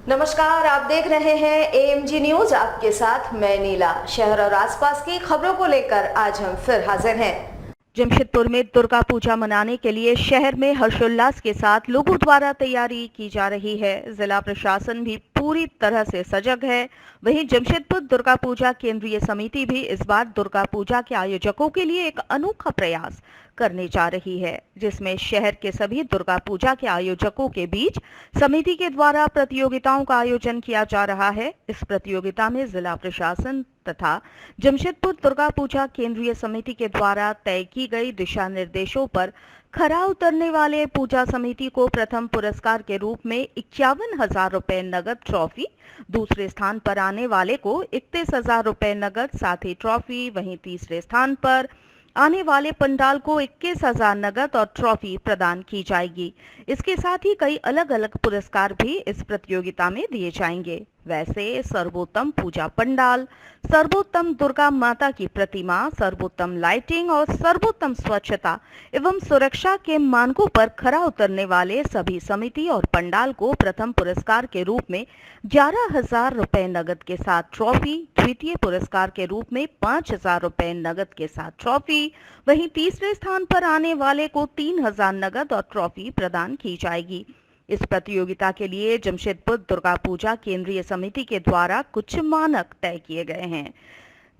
नमस्कार, आप देख रहे हैं AMG न्यूज। आपके साथ मैं नीला। शहर और आसपास की खबरों को लेकर आज हम फिर हाजिर हैं। जमशेदपुर में दुर्गा पूजा मनाने के लिए शहर में हर्षोल्लास के साथ लोगों द्वारा तैयारी की जा रही है। जिला प्रशासन भी पूरी तरह से सजग है। वहीं जमशेदपुर दुर्गा पूजा केंद्रीय समिति भी इस बार दुर्गा पूजा के आयोजकों के लिए एक अनोखा प्रयास करने जा रही है, जिसमें शहर के सभी दुर्गा पूजा के आयोजकों के बीच समिति के द्वारा प्रतियोगिताओं का आयोजन किया जा रहा है। इस प्रतियोगिता में जिला प्रशासन तथा जमशेदपुर दुर्गा पूजा केंद्रीय समिति के द्वारा तय की गई दिशा निर्देशों पर खरा उतरने वाले पूजा समिति को प्रथम पुरस्कार के रूप में 51,000 रुपए नगद ट्रॉफी, दूसरे स्थान पर आने वाले को 31,000 रुपए नगद साथ ही ट्रॉफी, वहीं तीसरे स्थान पर आने वाले पंडाल को 21,000 नगद और ट्रॉफी प्रदान की जाएगी। इसके साथ ही कई अलग अलग पुरस्कार भी इस प्रतियोगिता में दिए जाएंगे। वैसे सर्वोत्तम पूजा पंडाल, सर्वोत्तम दुर्गा माता की प्रतिमा, सर्वोत्तम लाइटिंग और सर्वोत्तम स्वच्छता एवं सुरक्षा के मानकों पर खरा उतरने वाले सभी समिति और पंडाल को प्रथम पुरस्कार के रूप में 11,000 रुपए नगद के साथ ट्रॉफी, द्वितीय पुरस्कार के रूप में 5,000 रुपए नगद के साथ ट्रॉफी, वहीं तीसरे स्थान पर आने वाले को 3,000 नगद और ट्रॉफी प्रदान की जाएगी। इस प्रतियोगिता के लिए जमशेदपुर दुर्गा पूजा केंद्रीय समिति के द्वारा कुछ मानक तय किए गए हैं,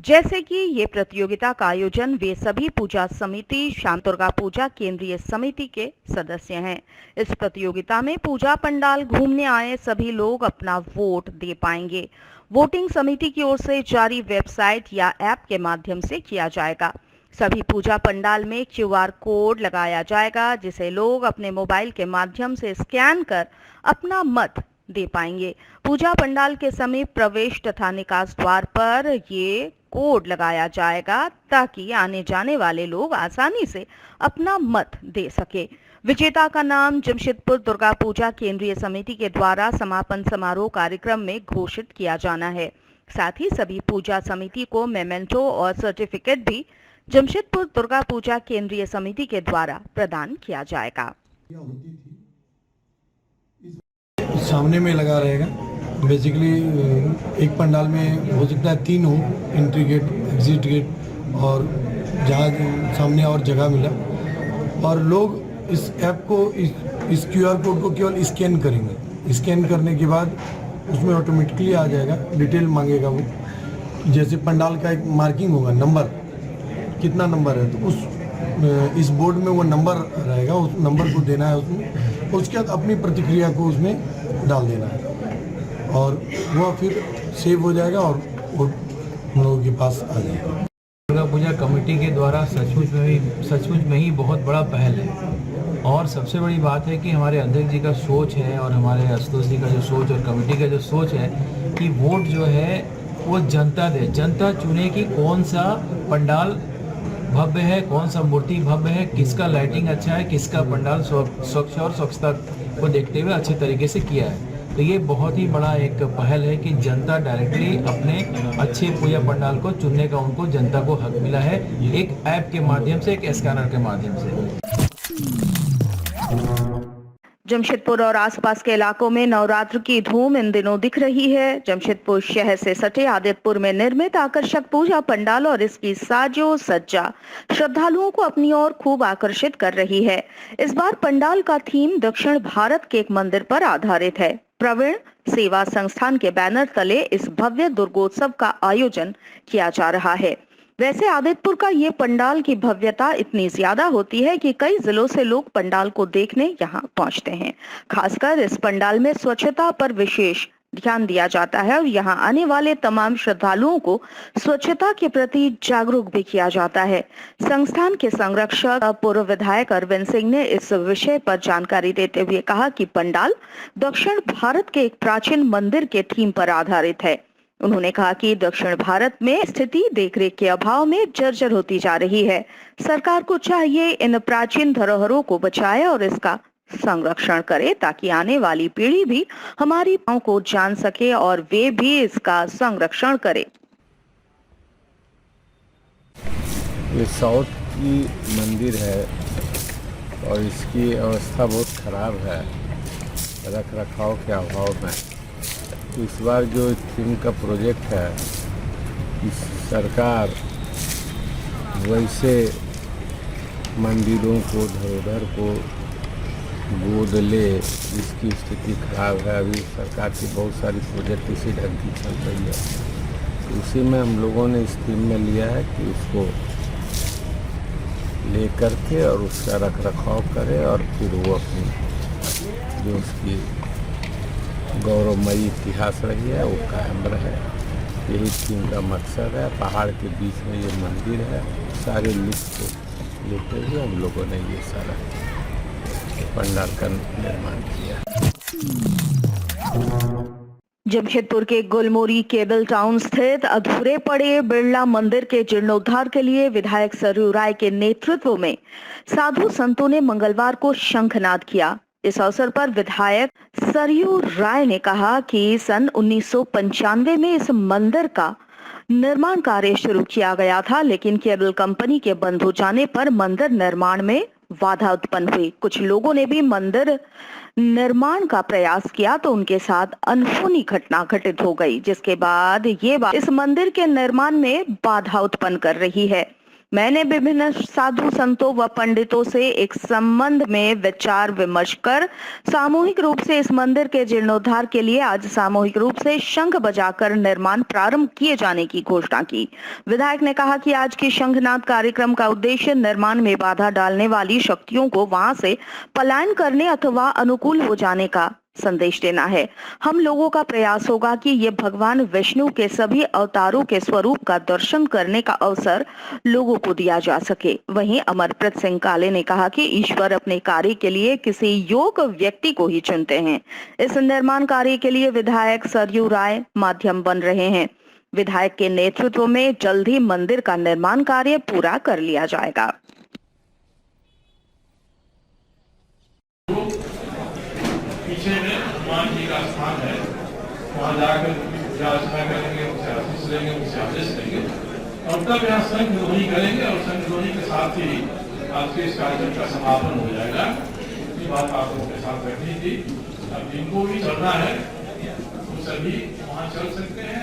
जैसे कि ये प्रतियोगिता का आयोजन वे सभी पूजा समिति शाम दुर्गा पूजा केंद्रीय समिति के सदस्य हैं। इस प्रतियोगिता में पूजा पंडाल घूमने आए सभी लोग अपना वोट दे पाएंगे। वोटिंग समिति की ओर से जारी वेबसाइट या ऐप के माध्यम से किया जाएगा। सभी पूजा पंडाल में QR कोड लगाया जाएगा, जिसे लोग अपने मोबाइल के माध्यम से स्कैन कर अपना मत दे पाएंगे। पूजा पंडाल के समीप प्रवेश तथा निकास द्वार पर ये कोड लगाया जाएगा ताकि आने जाने वाले लोग आसानी से अपना मत दे सके। विजेता का नाम जमशेदपुर दुर्गा पूजा केंद्रीय समिति के द्वारा समापन समारोह कार्यक्रम में घोषित किया जाना है। साथ ही सभी पूजा समिति को मेमेंटो और सर्टिफिकेट भी जमशेदपुर दुर्गा पूजा केंद्रीय समिति के द्वारा प्रदान किया जाएगा। सामने में लगा रहेगा। बेसिकली एक पंडाल में हो सकता है 3 हो, एंट्री गेट, एग्जिट गेट और जहाँ सामने और जगह मिला, और लोग इस ऐप को इस QR कोड को केवल स्कैन करेंगे। स्कैन करने के बाद उसमें ऑटोमेटिकली आ जाएगा, डिटेल मांगेगा वो। जैसे पंडाल का एक मार्किंग होगा, नंबर कितना नंबर है, तो इस बोर्ड में वो नंबर रहेगा, उस नंबर को देना है उसमें। उसके बाद अपनी प्रतिक्रिया को उसमें डाल देना है और वह फिर सेव हो जाएगा और वो हम लोगों के पास आ जाएगा। दुर्गा पूजा कमेटी के द्वारा सचमुच में ही बहुत बड़ा पहल है, और सबसे बड़ी बात है कि हमारे अध्यक्ष जी का सोच है और हमारे आशुतोष जी का जो सोच और कमेटी का जो सोच है कि वोट जो है वो जनता दे, जनता चुने कि कौन सा पंडाल भव्य है, कौन सा मूर्ति भव्य है, किसका लाइटिंग अच्छा है, किसका पंडाल स्वच्छ और स्वच्छता को देखते हुए अच्छे तरीके से किया है। तो ये बहुत ही बड़ा एक पहल है कि जनता डायरेक्टली अपने अच्छे पूजा पंडाल को चुनने का उनको जनता को हक मिला है, एक ऐप के माध्यम से, एक स्कैनर के माध्यम से। जमशेदपुर और आसपास के इलाकों में नवरात्र की धूम इन दिनों दिख रही है। जमशेदपुर शहर से सटे आदित्यपुर में निर्मित आकर्षक पूजा पंडाल और इसकी साजो सज्जा श्रद्धालुओं को अपनी ओर खूब आकर्षित कर रही है। इस बार पंडाल का थीम दक्षिण भारत के एक मंदिर पर आधारित है। प्रवीण सेवा संस्थान के बैनर तले इस भव्य दुर्गोत्सव का आयोजन किया जा रहा है। वैसे आदित्यपुर का ये पंडाल की भव्यता इतनी ज्यादा होती है कि कई जिलों से लोग पंडाल को देखने यहाँ पहुँचते हैं। खासकर इस पंडाल में स्वच्छता पर विशेष ध्यान दिया जाता है और यहाँ आने वाले तमाम श्रद्धालुओं को स्वच्छता के प्रति जागरूक भी किया जाता है। संस्थान के संरक्षक पूर्व विधायक अरविंद सिंह ने इस विषय पर जानकारी देते हुए कहा कि पंडाल दक्षिण भारत के एक प्राचीन मंदिर के थीम पर आधारित है। उन्होंने कहा कि दक्षिण भारत में स्थिति देखरेख के अभाव में जर्जर होती जा रही है। सरकार को चाहिए इन प्राचीन धरोहरों को बचाए और इसका संरक्षण करे ताकि आने वाली पीढ़ी भी हमारी भावों को जान सके और वे भी इसका संरक्षण करे। ये साउथ की मंदिर है और इसकी अवस्था बहुत खराब है। रख रखाव के अभाव में। तो इस बार जो थीम का प्रोजेक्ट है कि सरकार वैसे मंदिरों को धरोहर को गोद ले जिसकी स्थिति खराब है। अभी सरकार की बहुत सारी प्रोजेक्ट इसी ढंग की चल रही है। तो उसी में हम लोगों ने इस थीम में लिया है कि उसको ले करके और उसका रख रखाव करे और फिर वो अपनी जो उसकी गौरवमयी इतिहास रही है वो कायम रहे। यही थीम का मकसद है। पहाड़ के बीच में ये मंदिर है। सारे लुक को लेते हुए हम लोगों ने ये सारा पंडाल का निर्माण किया। जमशेदपुर के गुलमोरी केबल टाउन स्थित अधूरे पड़े बिरला मंदिर के जीर्णोद्धार के लिए विधायक सरयू राय के नेतृत्व में साधु संतों ने मंगलवार को शंखनाद किया। इस अवसर पर विधायक सरयू राय ने कहा कि सन 1995 में इस मंदिर का निर्माण कार्य शुरू किया गया था, लेकिन केबल कंपनी के बंद हो जाने पर मंदिर निर्माण में बाधा उत्पन्न हुई। कुछ लोगों ने भी मंदिर निर्माण का प्रयास किया तो उनके साथ अनहोनी घटना घटित हो गई, जिसके बाद ये बात इस मंदिर के निर्माण में बाधा उत्पन्न कर रही है। मैंने विभिन्न साधु संतों व पंडितों से एक संबंध में विचार विमर्श कर सामूहिक रूप से इस मंदिर के जीर्णोद्धार के लिए आज सामूहिक रूप से शंख बजाकर निर्माण प्रारंभ किए जाने की घोषणा की। विधायक ने कहा कि आज की शंखनाद कार्यक्रम का उद्देश्य निर्माण में बाधा डालने वाली शक्तियों को वहां से पलायन करने अथवा अनुकूल हो जाने का संदेश देना है। हम लोगों का प्रयास होगा कि ये भगवान विष्णु के सभी अवतारों के स्वरूप का दर्शन करने का अवसर लोगों को दिया जा सके। वहीं अमरप्रीत सिंह काले ने कहा कि ईश्वर अपने कार्य के लिए किसी योग्य व्यक्ति को ही चुनते हैं। इस निर्माण कार्य के लिए विधायक सरयू राय माध्यम बन रहे हैं। विधायक के नेतृत्व में जल्द ही मंदिर का निर्माण कार्य पूरा कर लिया जाएगा। पीछे में हनुमान जी का स्थान है, वहाँ जाकर पूजा अर्चना करेंगे, उनसे आशीष लेंगे, उनसे आदेश लेंगे और तब यहाँ शंख ध्वनि करेंगे और शंख ध्वनि के साथ ही आज के इस कार्यक्रम का समापन हो जाएगा। ये बात आप लोगों के साथ रखनी थी। अब जिनको भी चलना है वो सभी वहाँ चल सकते हैं।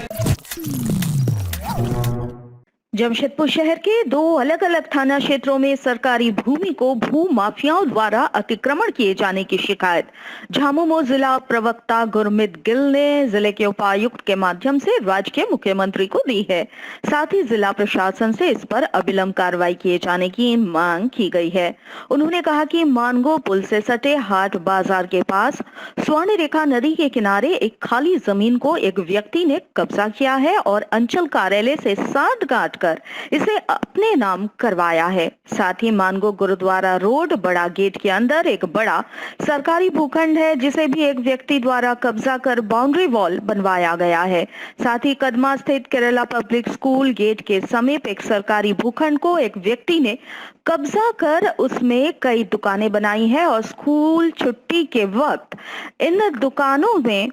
जमशेदपुर शहर के 2 अलग-अलग थाना क्षेत्रों में सरकारी भूमि को भू माफियाओं द्वारा अतिक्रमण किए जाने की शिकायत झामुमो जिला प्रवक्ता गुरमीत गिल ने जिले के उपायुक्त के माध्यम से राज्य के मुख्यमंत्री को दी है। साथ ही जिला प्रशासन से इस पर अविलंब कार्रवाई किए जाने की मांग की गई है। उन्होंने कहा कि मानगो पुल से सटे हाट बाजार के पास स्वर्ण रेखा नदी के किनारे एक खाली जमीन को एक व्यक्ति ने कब्जा किया है और अंचल कार्यालय से साठगांठ कर इसे अपने नाम करवाया है। साथ ही मानगो गुरुद्वारा रोड बड़ा गेट के अंदर एक बड़ा सरकारी भूखंड है, जिसे भी एक व्यक्ति द्वारा कब्जा कर बाउंड्री वॉल बनवाया गया है। साथ ही कदमा स्थित केरला पब्लिक स्कूल गेट के समीप एक सरकारी भूखंड को एक व्यक्ति ने कब्जा कर उसमें कई दुकानें बनाई है और स्कूल छुट्टी के वक्त इन दुकानों में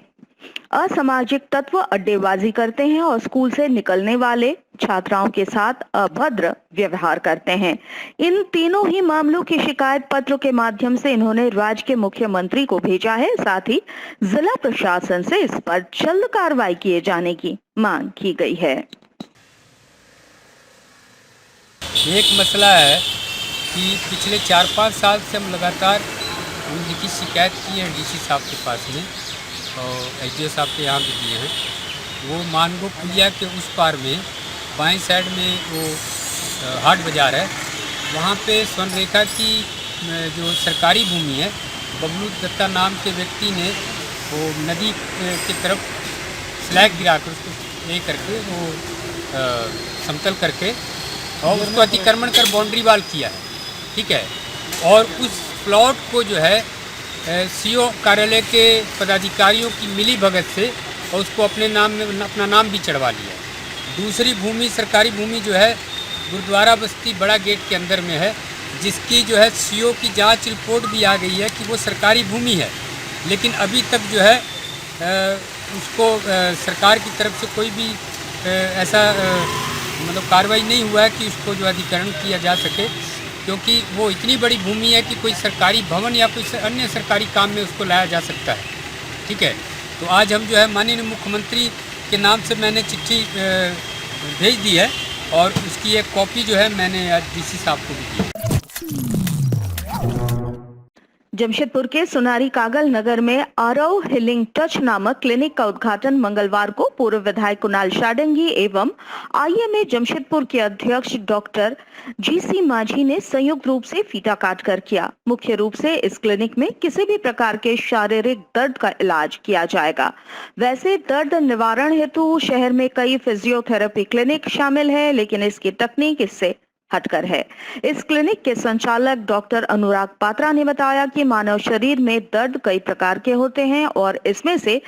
असामाजिक तत्व अड्डेबाजी करते हैं और स्कूल से निकलने वाले छात्राओं के साथ अभद्र व्यवहार करते हैं। इन तीनों ही मामलों की शिकायत पत्र के माध्यम से इन्होंने राज्य के मुख्यमंत्री को भेजा है। साथ ही जिला प्रशासन से इस पर जल्द कार्रवाई किए जाने की मांग की गई है। एक मसला है कि पिछले 4-5 साल से हम लगातार उनकी शिकायत की है डीसी साहब के पास में और एसडीओ साहब के यहाँ भी दिए हैं। वो मानगो पुलिया के उस पार में बाएं साइड में वो हाट बाज़ार है, वहाँ पे स्वर्ण रेखा की जो सरकारी भूमि है, बबलू दत्ता नाम के व्यक्ति ने वो नदी की तरफ स्लैग गिराकर उसको ये करके वो समतल करके और उसको अतिक्रमण कर बाउंड्री वाल किया है, ठीक है। और उस प्लॉट को जो है सीओ कार्यालय के पदाधिकारियों की मिली भगत से और उसको अपने नाम में अपना नाम भी चढ़वा लिया है। दूसरी भूमि सरकारी भूमि जो है गुरुद्वारा बस्ती बड़ा गेट के अंदर में है, जिसकी जो है सीओ की जांच रिपोर्ट भी आ गई है कि वो सरकारी भूमि है, लेकिन अभी तक जो है उसको सरकार की तरफ से कोई भी ऐसा मतलब कार्रवाई नहीं हुआ है कि उसको जो अधिग्रहण किया जा सके, क्योंकि वो इतनी बड़ी भूमि है कि कोई सरकारी भवन या कोई अन्य सरकारी काम में उसको लाया जा सकता है। ठीक है। तो आज हम जो है माननीय मुख्यमंत्री के नाम से मैंने चिट्ठी भेज दी है और उसकी एक कॉपी जो है मैंने आज डीसी साहब को भी दी है। जमशेदपुर के सुनारी कागल नगर में आरव हीलिंग टच नामक क्लिनिक का उद्घाटन मंगलवार को पूर्व विधायक कुणाल शाडंगी एवं आईएमए जमशेदपुर के अध्यक्ष डॉक्टर जीसी माझी ने संयुक्त रूप से फीता काट कर किया। मुख्य रूप से इस क्लिनिक में किसी भी प्रकार के शारीरिक दर्द का इलाज किया जाएगा। वैसे दर्द निवारण हेतु शहर में कई फिजियोथेरेपी क्लिनिक शामिल है, लेकिन इसकी तकनीक इससे हटकर है। इस क्लिनिक के संचालक डॉक्टर अनुराग पात्रा ने बताया कि मानव शरीर में दर्द कई प्रकार के होते हैं और इसमें से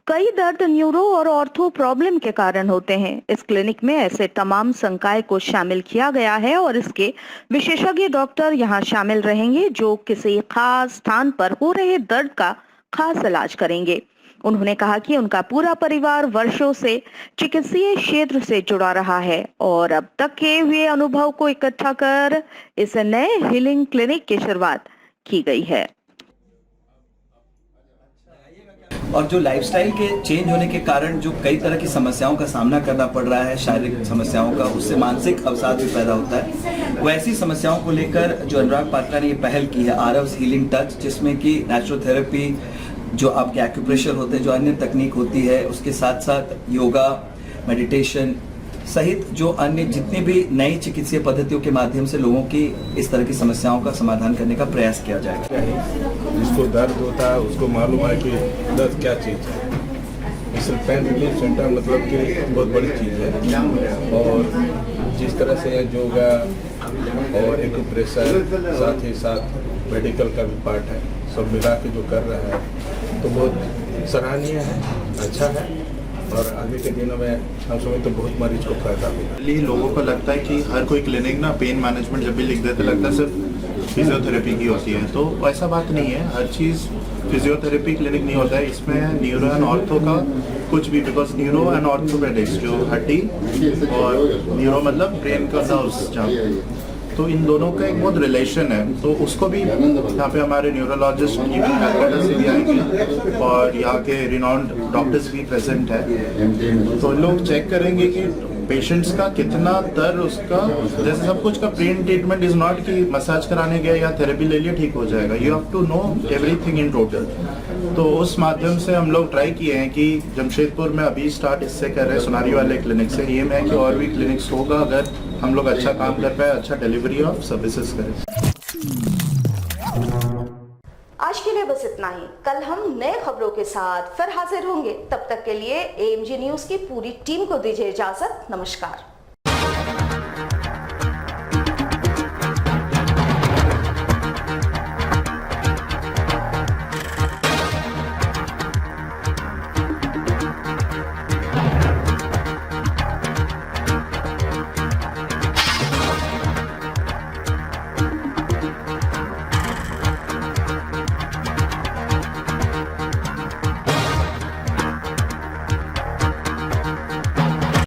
कई दर्द न्यूरो और ऑर्थो प्रॉब्लम के कारण होते हैं। इस क्लिनिक में ऐसे तमाम संकाय को शामिल किया गया है और इसके विशेषज्ञ डॉक्टर यहां शामिल रहेंगे जो किसी खास स्थान पर हो रहे दर्द का खास इलाज करेंगे। उन्होंने कहा कि उनका पूरा परिवार वर्षों से चिकित्सीय क्षेत्र से जुड़ा रहा है और अब तक के हुए अनुभव को इकट्ठा कर इस नए हीलिंग क्लिनिक की शुरुआत की गई है। और जो लाइफस्टाइल के चेंज होने के कारण जो कई तरह की समस्याओं का सामना करना पड़ रहा है, शारीरिक समस्याओं का, उससे मानसिक अवसाद भी पैदा होता है। वैसी समस्याओं को लेकर जो अनुराग पात्रा ने ये पहल की है आरव्स हीलिंग टच, जिसमें कि नेचुरोथेरेपी, जो आपके एक्यूप्रेशर होते हैं, जो अन्य तकनीक होती है, उसके साथ साथ योगा, मेडिटेशन सहित जो अन्य जितनी भी नई चिकित्सीय पद्धतियों के माध्यम से लोगों की इस तरह की समस्याओं का समाधान करने का प्रयास किया जाएगा। जिसको दर्द होता है उसको मालूम है कि दर्द क्या चीज़ है। इसलिए पेन रिलीफ सेंटर मतलब कि बहुत बड़ी चीज़ है और जिस तरह से योगा और एक्यूप्रेशर साथ ही साथ मेडिकल का भी पार्ट है, सब मिला के जो कर रहा है तो बहुत सराहनीय है, अच्छा है और आगे के दिनों में हम समझ तो बहुत मरीज को फायदा होगा। लोगों को लगता है कि हर कोई क्लिनिक ना पेन मैनेजमेंट जब भी लिख देते लगता है सिर्फ फिजियोथेरेपी की होती है, तो ऐसा बात नहीं है। हर चीज़ फिजियोथेरेपी क्लिनिक नहीं होता है, इसमें न्यूरो एंड ऑर्थो का कुछ भी, बिकॉज न्यूरो एंड ऑर्थोपेडिक्स जो हड्डी और न्यूरो मतलब ब्रेन का नर्व्स जहाँ, तो इन दोनों का एक बहुत रिलेशन है। तो उसको भी यहाँ पे हमारे न्यूरोलॉजिस्ट की भी आएंगे और यहाँ के रिनाउंड डॉक्टर्स भी प्रेजेंट है, तो लोग चेक करेंगे कि पेशेंट्स का कितना दर्द, उसका जैसे सब कुछ का पेन ट्रीटमेंट इज नॉट कि मसाज कराने गया या थेरेपी ले लिया ठीक हो जाएगा, you have to know everything in total. तो उस माध्यम से हम लोग ट्राई किए हैं कि जमशेदपुर में अभी स्टार्ट इससे कर रहे हैं सुनारी वाले क्लिनिक से, एम है कि और भी क्लिनिक्स होगा अगर हम लोग अच्छा काम कर पाए, अच्छा डिलीवरी ऑफ सर्विसेज करें। आज के लिए बस इतना ही। कल हम नए खबरों के साथ फिर हाजिर होंगे। तब तक के लिए एएमजी न्यूज की पूरी टीम को दीजिए इजाजत। नमस्कार।